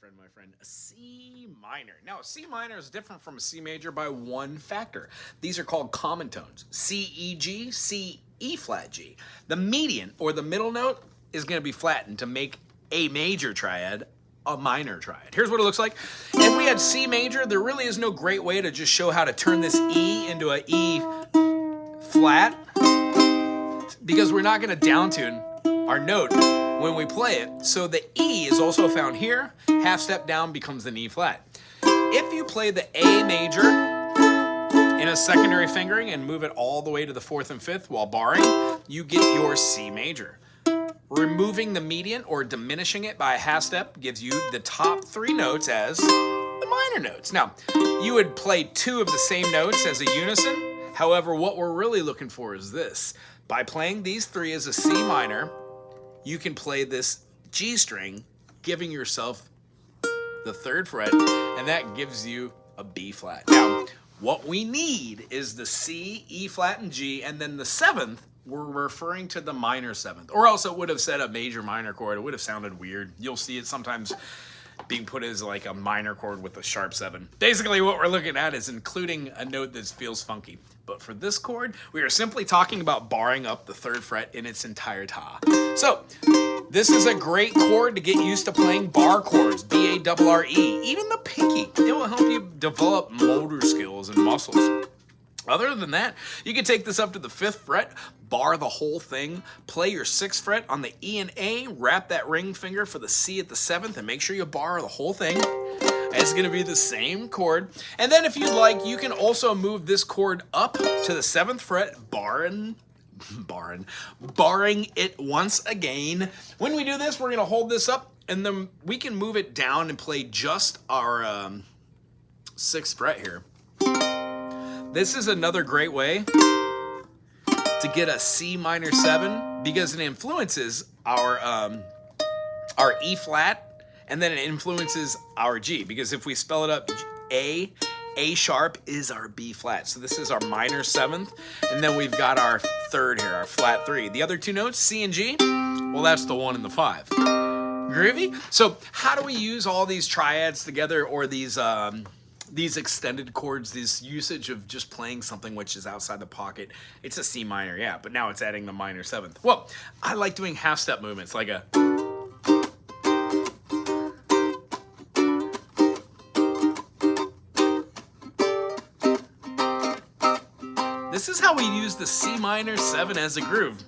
my friend, a C minor. Now, a C minor is different from a C major by one factor. These are called common tones. C, E, G, C, E flat, G. The median, or the middle note, is going to be flattened to make a major triad a minor triad. Here's what it looks like. If we had C major, there really is no great way to just show how to turn this E into a E flat, because we're not going to downtune our note when we play it. So the E is also found here. Half step down becomes an E flat. If you play the A major in a secondary fingering and move it all the way to the 4th and 5th while barring, you get your C major. Removing the median or diminishing it by a half step gives you the top 3 notes as the minor notes. Now, you would play 2 of the same notes as a unison. However, what we're really looking for is this. By playing these 3 as a C minor, you can play this G string, giving yourself the 3rd fret, and that gives you a B flat. Now, what we need is the C, E flat, and G, and then the 7th, we're referring to the minor 7th. Or else it would have said a major minor chord. It would have sounded weird. You'll see it sometimes being put as like a minor chord with a sharp 7. Basically, what we're looking at is including a note that feels funky. But for this chord, we are simply talking about barring up the 3rd fret in its entirety. So, this is a great chord to get used to playing bar chords, B-A-R-R-E. Even the pinky, it will help you develop motor skills and muscles. Other than that, you can take this up to the 5th fret, bar the whole thing, play your 6th fret on the E and A, wrap that ring finger for the C at the 7th, and make sure you bar the whole thing. It's going to be the same chord. And then if you'd like, you can also move this chord up to the 7th fret, barring it once again. When we do this, we're going to hold this up, and then we can move it down and play just our 6th fret here. This is another great way to get a C minor 7, because it influences our E flat, and then it influences our G, because if we spell it up, A sharp is our B flat. So this is our minor 7th, and then we've got our 3rd here, our flat 3. The other 2 notes, C and G, well, that's the 1 and the 5. Groovy? So how do we use all these triads together, or these extended chords, this usage of just playing something which is outside the pocket? It's a C minor, yeah, but now it's adding the minor 7th. Well, I like doing half-step movements, like a... This is how we use the C minor 7 as a groove.